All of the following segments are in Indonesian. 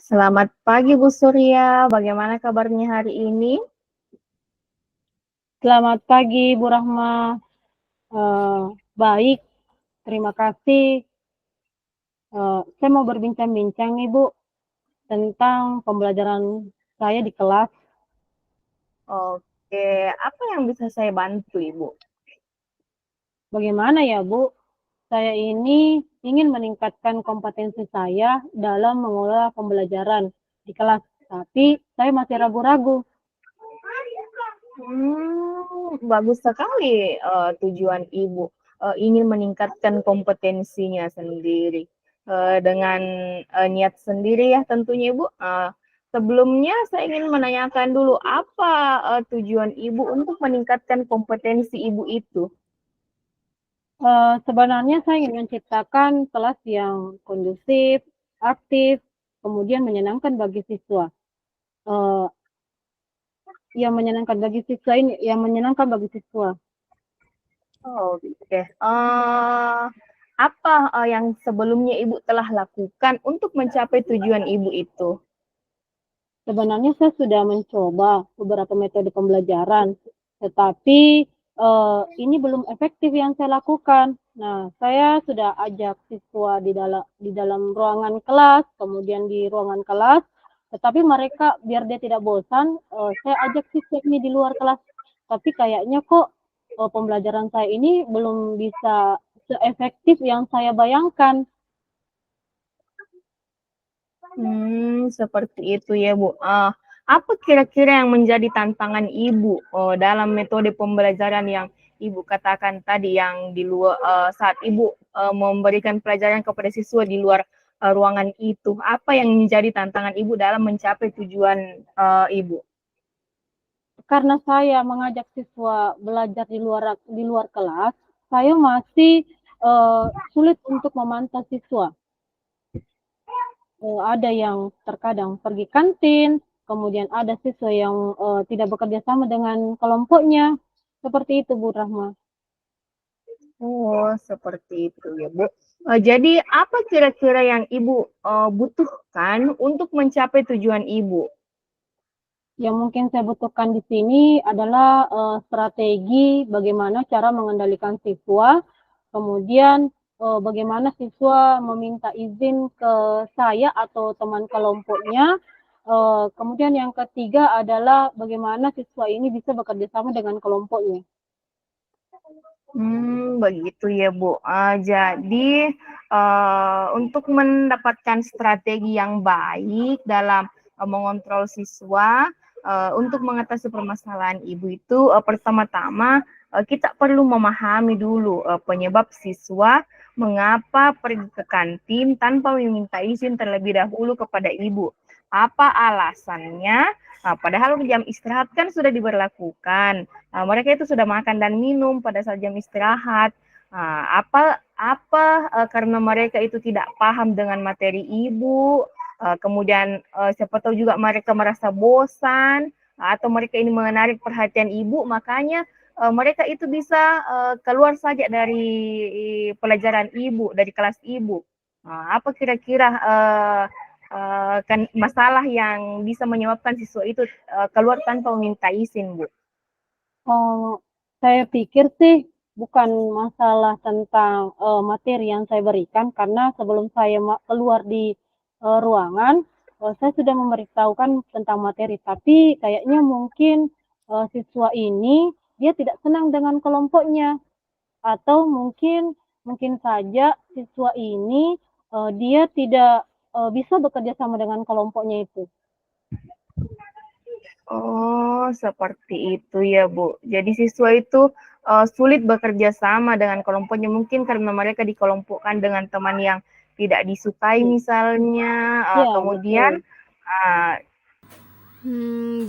Selamat pagi Bu Surya, bagaimana kabarnya hari ini? Selamat pagi, Bu Rahma. Baik, terima kasih. Saya mau berbincang-bincang nih, Bu, tentang pembelajaran saya di kelas. Oke, apa yang bisa saya bantu Ibu? Bagaimana ya, Bu? Saya ini ingin meningkatkan kompetensi saya dalam mengelola pembelajaran di kelas, tapi saya masih ragu-ragu. Bagus sekali tujuan Ibu ingin meningkatkan kompetensinya sendiri dengan niat sendiri ya tentunya Ibu. Sebelumnya saya ingin menanyakan dulu apa tujuan Ibu untuk meningkatkan kompetensi Ibu itu? Sebenarnya saya ingin menciptakan kelas yang kondusif, aktif, kemudian menyenangkan bagi siswa. Eh, yang menyenangkan bagi siswa ini, yang menyenangkan bagi siswa. Oh, oke. Apa yang sebelumnya Ibu telah lakukan untuk mencapai tujuan Ibu itu? Sebenarnya saya sudah mencoba beberapa metode pembelajaran, tetapi ini belum efektif yang saya lakukan. Nah, saya sudah ajak siswa di dalam ruangan kelas, kemudian di ruangan kelas, tetapi mereka biar dia tidak bosan, saya ajak siswa ini di luar kelas. Tapi kayaknya kok pembelajaran saya ini belum bisa seefektif yang saya bayangkan. Seperti itu ya, Bu. Apa kira-kira yang menjadi tantangan Ibu dalam metode pembelajaran yang Ibu katakan tadi yang di luar saat Ibu memberikan pelajaran kepada siswa di luar ruangan itu? Apa yang menjadi tantangan Ibu dalam mencapai tujuan Ibu? Karena saya mengajak siswa belajar di luar kelas, saya masih sulit untuk memantau siswa. Ada yang terkadang pergi kantin, kemudian ada siswa yang tidak bekerja sama dengan kelompoknya. Seperti itu, Bu Rahma. Oh, seperti itu ya, Bu. Jadi apa kira-kira yang Ibu butuhkan untuk mencapai tujuan Ibu? Yang mungkin saya butuhkan di sini adalah strategi bagaimana cara mengendalikan siswa, kemudian bagaimana siswa meminta izin ke saya atau teman kelompoknya. Kemudian yang ketiga adalah bagaimana siswa ini bisa bekerja sama dengan kelompoknya. Begitu ya, Bu. Jadi untuk mendapatkan strategi yang baik dalam mengontrol siswa untuk mengatasi permasalahan Ibu itu pertama-tama kita perlu memahami dulu penyebab siswa mengapa pergi ke kantin tanpa meminta izin terlebih dahulu kepada Ibu. Apa alasannya? Padahal jam istirahat kan sudah diberlakukan. Mereka itu sudah makan dan minum pada saat jam istirahat. Apa karena mereka itu tidak paham dengan materi ibu, kemudian siapa tahu juga mereka merasa bosan atau mereka ini menarik perhatian ibu, makanya mereka itu bisa keluar saja dari pelajaran ibu, dari kelas ibu. Apa kira-kira kan masalah yang bisa menyebabkan siswa itu keluar tanpa meminta izin, Bu? Oh, saya pikir sih bukan masalah tentang materi yang saya berikan, karena sebelum saya keluar di ruangan, saya sudah memberitahukan tentang materi. Tapi kayaknya mungkin siswa ini dia tidak senang dengan kelompoknya, atau mungkin mungkin saja siswa ini dia tidak bisa bekerja sama dengan kelompoknya itu. Oh, seperti itu ya, Bu. Jadi siswa itu sulit bekerja sama dengan kelompoknya mungkin karena mereka dikelompokkan dengan teman yang tidak disukai misalnya, Ya, kemudian betul. uh,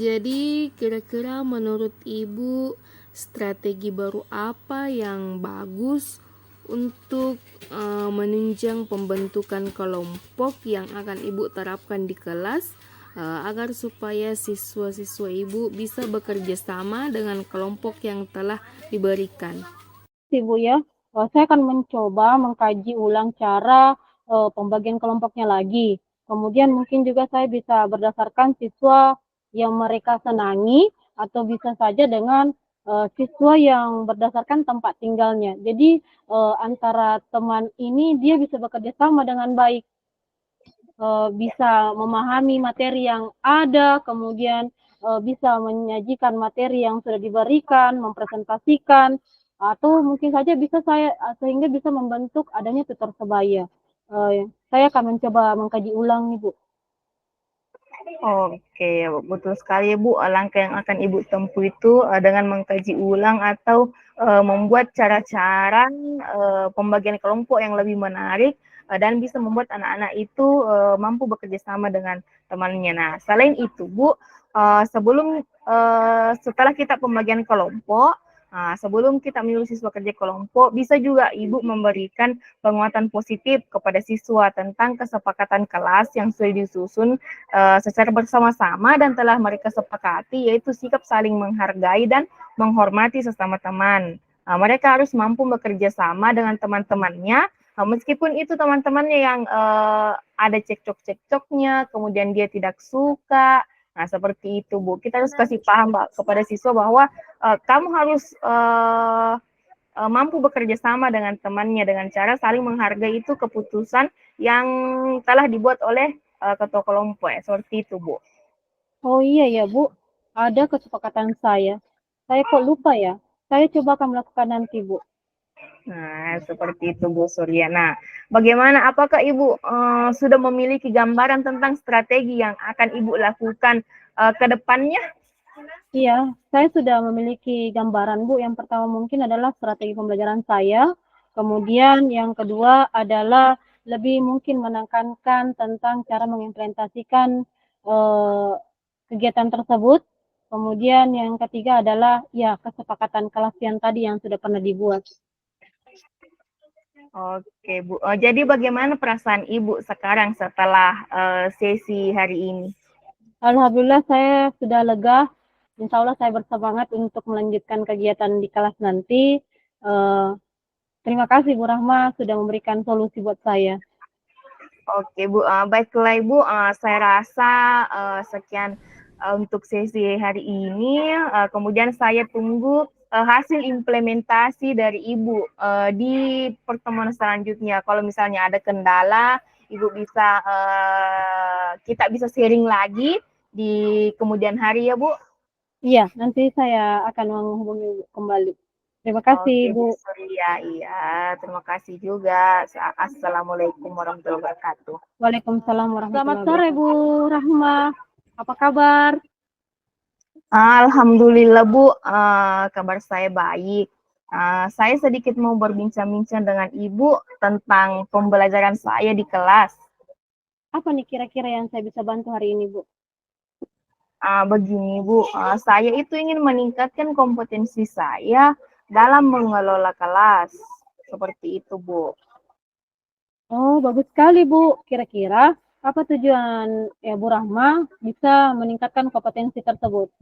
Jadi kira-kira menurut Ibu strategi baru apa yang bagus untuk menunjang pembentukan kelompok yang akan Ibu terapkan di kelas agar supaya siswa-siswa Ibu bisa bekerja sama dengan kelompok yang telah diberikan. Ibu ya, saya akan mencoba mengkaji ulang cara pembagian kelompoknya lagi. Kemudian mungkin juga saya bisa berdasarkan siswa yang mereka senangi atau bisa saja dengan siswa yang berdasarkan tempat tinggalnya. Jadi antara teman ini dia bisa bekerja sama dengan baik, bisa memahami materi yang ada, kemudian bisa menyajikan materi yang sudah diberikan, mempresentasikan, atau mungkin saja bisa saya sehingga bisa membentuk adanya tutor sebaya. Saya akan mencoba mengkaji ulang nih, Bu. Oke, betul sekali Bu. Langkah yang akan Ibu tempuh itu dengan mengkaji ulang atau membuat cara-cara pembagian kelompok yang lebih menarik dan bisa membuat anak-anak itu mampu bekerja sama dengan temannya. Nah, selain itu Bu, setelah kita pembagian kelompok, sebelum kita menyuruh siswa kerja kelompok, bisa juga Ibu memberikan penguatan positif kepada siswa tentang kesepakatan kelas yang sudah disusun secara bersama-sama dan telah mereka sepakati, yaitu sikap saling menghargai dan menghormati sesama teman. Mereka harus mampu bekerja sama dengan teman-temannya, meskipun itu teman-temannya yang ada cekcok-cekcoknya, kemudian dia tidak suka. Nah, seperti itu, Bu. Kita harus kasih paham kepada siswa bahwa kamu harus mampu bekerja sama dengan temannya dengan cara saling menghargai itu keputusan yang telah dibuat oleh ketua kelompok ya, seperti itu Bu. Oh iya ya, Bu. Ada kesepakatan saya. Saya kok lupa ya? Saya coba akan melakukan nanti, Bu. Nah, seperti itu Bu Surya. Nah, bagaimana? Apakah Ibu sudah memiliki gambaran tentang strategi yang akan Ibu lakukan ke depannya? Iya, saya sudah memiliki gambaran, Bu. Yang pertama mungkin adalah strategi pembelajaran saya. Kemudian yang kedua adalah lebih mungkin menekankan tentang cara mengimplementasikan kegiatan tersebut. Kemudian yang ketiga adalah ya kesepakatan kelas yang tadi yang sudah pernah dibuat. Oke Bu. Jadi bagaimana perasaan Ibu sekarang setelah sesi hari ini? Alhamdulillah saya sudah lega. Insya Allah saya bersemangat untuk melanjutkan kegiatan di kelas nanti. Terima kasih Bu Rahma sudah memberikan solusi buat saya. Oke Bu, baiklah Ibu, saya rasa sekian untuk sesi hari ini. Kemudian saya tunggu hasil implementasi dari Ibu di pertemuan selanjutnya. Kalau misalnya ada kendala, Ibu bisa kita bisa sharing lagi di kemudian hari ya Bu. Iya, nanti saya akan menghubungi Bu kembali. Terima kasih, Oke Bu Bu. Surya, iya terima kasih juga. Assalamualaikum warahmatullahi wabarakatuh. Waalaikumsalam warahmatullahi wabarakatuh. Selamat sore, Bu Rahma. Apa kabar? Alhamdulillah Bu, kabar saya baik. Saya sedikit mau berbincang-bincang dengan Ibu tentang pembelajaran saya di kelas. Apa nih kira-kira yang saya bisa bantu hari ini, Bu? Begini Bu, saya itu ingin meningkatkan kompetensi saya dalam mengelola kelas. Seperti itu Bu. Oh, bagus sekali, Bu. Kira-kira apa tujuan ya Bu Rahma bisa meningkatkan kompetensi tersebut?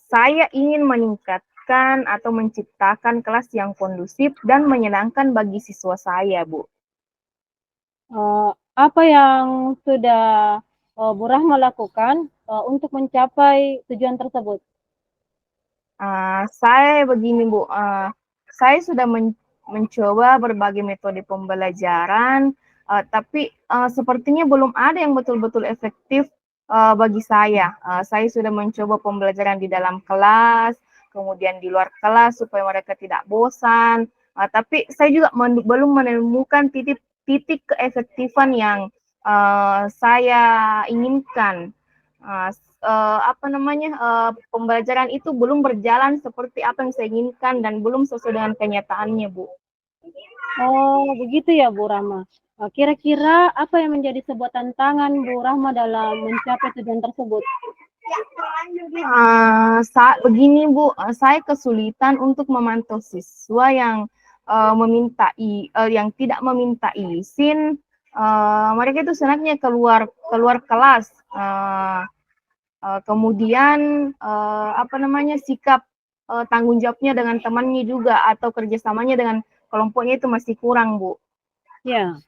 Saya ingin meningkatkan atau menciptakan kelas yang kondusif dan menyenangkan bagi siswa saya Bu. Apa yang sudah Bu Rahma lakukan untuk mencapai tujuan tersebut? Saya begini Bu, saya sudah mencoba berbagai metode pembelajaran, tapi sepertinya belum ada yang betul-betul efektif bagi saya. Saya sudah mencoba pembelajaran di dalam kelas, kemudian di luar kelas supaya mereka tidak bosan, tapi saya juga belum menemukan titik keefektifan yang saya inginkan. Pembelajaran itu belum berjalan seperti apa yang saya inginkan dan belum sesuai dengan kenyataannya, Bu. Oh, begitu ya, Bu Rahma. Kira-kira apa yang menjadi sebuah tantangan Bu Rahma dalam mencapai tujuan tersebut? Begini, Bu, saya kesulitan untuk memantau siswa yang yang tidak meminta izin. Mereka itu senangnya keluar kelas. Kemudian sikap tanggung jawabnya dengan temannya juga atau kerjasamanya dengan kelompoknya itu masih kurang Bu. Ya,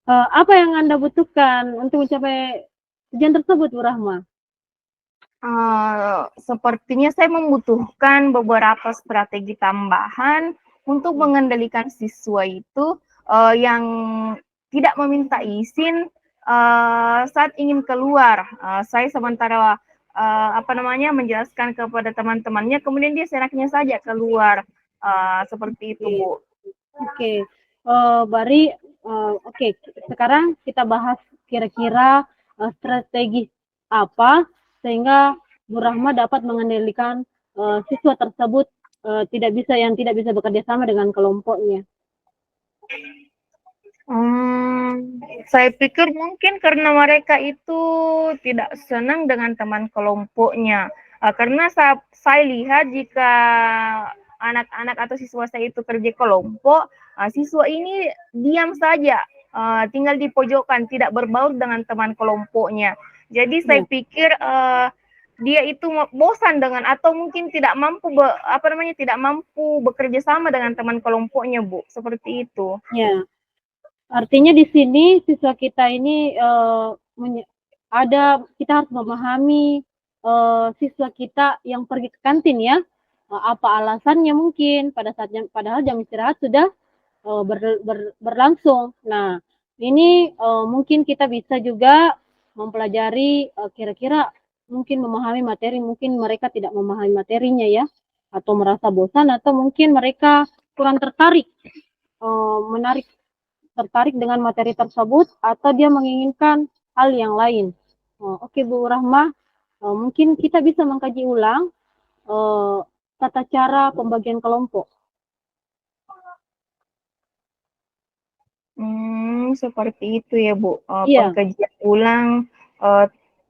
Apa yang Anda butuhkan untuk mencapai tujuan tersebut, Bu Rahma? Sepertinya saya membutuhkan beberapa strategi tambahan untuk mengendalikan siswa itu yang tidak meminta izin saat ingin keluar. Saya sementara menjelaskan kepada teman-temannya, kemudian dia seenaknya saja keluar. Seperti itu, Bu. Oke. Bari, oke. Sekarang kita bahas kira-kira strategi apa sehingga Bu Rahma dapat mengendalikan siswa tersebut tidak bisa bekerja sama dengan kelompoknya. Saya pikir mungkin karena mereka itu tidak senang dengan teman kelompoknya. Karena saya lihat jika anak-anak atau siswa saya itu kerja kelompok, siswa ini diam saja, tinggal di pojokan, tidak berbaur dengan teman kelompoknya. Jadi saya pikir dia itu bosan dengan atau mungkin tidak mampu tidak mampu bekerja sama dengan teman kelompoknya, Bu. Seperti itu. Ya. Artinya di sini siswa kita ini kita harus memahami siswa kita yang pergi ke kantin ya. Apa alasannya mungkin padahal jam istirahat sudah berlangsung. Nah, ini mungkin kita bisa juga mempelajari kira-kira mungkin memahami materi, mungkin mereka tidak memahami materinya ya, atau merasa bosan, atau mungkin mereka kurang tertarik dengan materi tersebut, atau dia menginginkan hal yang lain. Oke, Bu Rahma, mungkin kita bisa mengkaji ulang tata cara pembagian kelompok. Seperti itu ya, Bu. Iya. Pengkajian ulang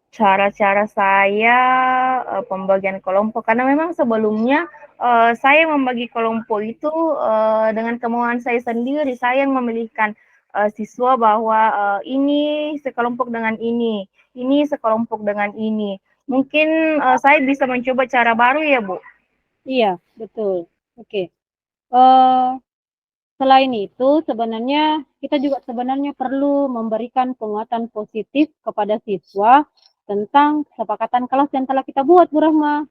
cara-cara saya pembagian kelompok, karena memang sebelumnya saya membagi kelompok itu dengan kemauan saya sendiri. Saya yang memilihkan siswa bahwa ini sekelompok dengan ini sekelompok dengan ini. Mungkin saya bisa mencoba cara baru ya, Bu. Iya, betul. Oke. Selain itu, sebenarnya kita juga perlu memberikan penguatan positif kepada siswa tentang kesepakatan kelas yang telah kita buat, Bu Rahma.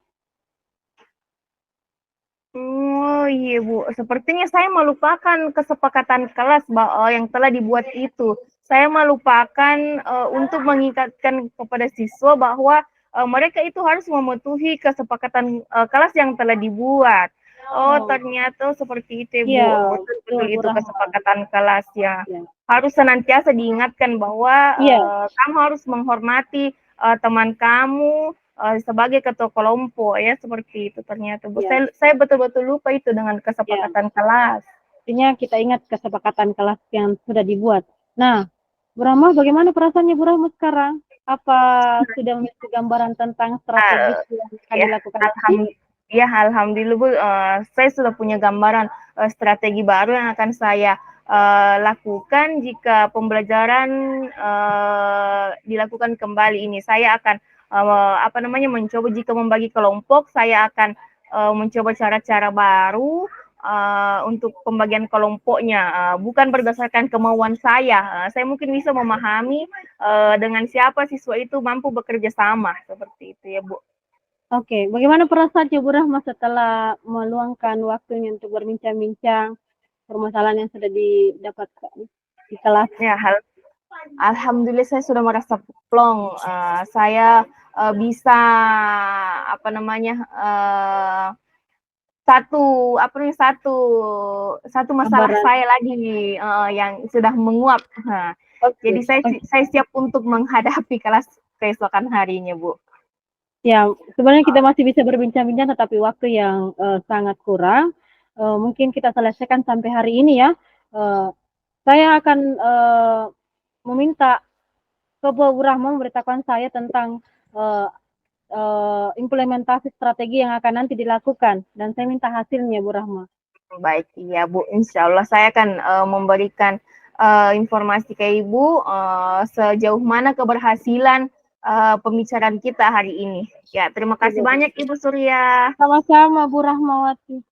Oh iya, Bu, sepertinya saya melupakan kesepakatan kelas yang telah dibuat itu. Saya melupakan untuk mengikatkan kepada siswa bahwa mereka itu harus mematuhi kesepakatan kelas yang telah dibuat. Oh, ternyata seperti itu, Bu. Iya, Betul itu Bu Rahma. kesepakatan kelas ya. Ya. Harus senantiasa diingatkan bahwa Iya. kamu harus menghormati teman kamu sebagai ketua kelompok ya, seperti itu ternyata, Bu. Ya. Saya betul-betul lupa itu dengan kesepakatan kelas. Artinya kita ingat kesepakatan kelas yang sudah dibuat. Nah, Bu Rahma, bagaimana perasaannya Bu Rahma sekarang? Apa sudah memiliki gambaran tentang strategi yang akan dilakukan? Alhamdulillah, Bu. Saya sudah punya gambaran strategi baru yang akan saya lakukan jika pembelajaran dilakukan kembali ini. Saya akan mencoba jika membagi kelompok, saya akan mencoba cara-cara baru untuk pembagian kelompoknya, bukan berdasarkan kemauan saya. Saya mungkin bisa memahami dengan siapa siswa itu mampu bekerja sama, seperti itu ya, Bu. Oke, bagaimana perasaan Bu Rahma setelah meluangkan waktunya untuk berbincang-bincang permasalahan yang sudah didapatkan di kelas? Ya, alhamdulillah saya sudah merasa plong. Saya bisa satu masalah saya lagi yang sudah menguap. Jadi saya siap untuk menghadapi kelas keesokan harinya, Bu. Ya, sebenarnya kita masih bisa berbincang-bincang, tetapi waktu yang sangat kurang. Mungkin kita selesaikan sampai hari ini ya. Saya akan meminta ke Bu Rahma memberitakan saya tentang implementasi strategi yang akan nanti dilakukan, dan saya minta hasilnya, Bu Rahma. Baik, iya, Bu. Insya Allah saya akan memberikan informasi ke Ibu sejauh mana keberhasilan pembicaraan kita hari ini. Ya, terima kasih banyak Ibu Surya. Sama-sama, Bu Rahmawati.